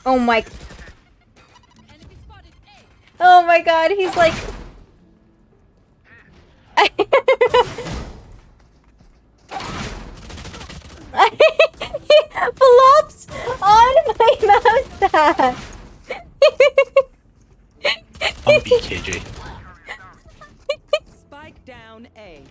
Oh my. Oh my god, he's like. He flops on my mouse pad. I'm BKJ. Spike down A.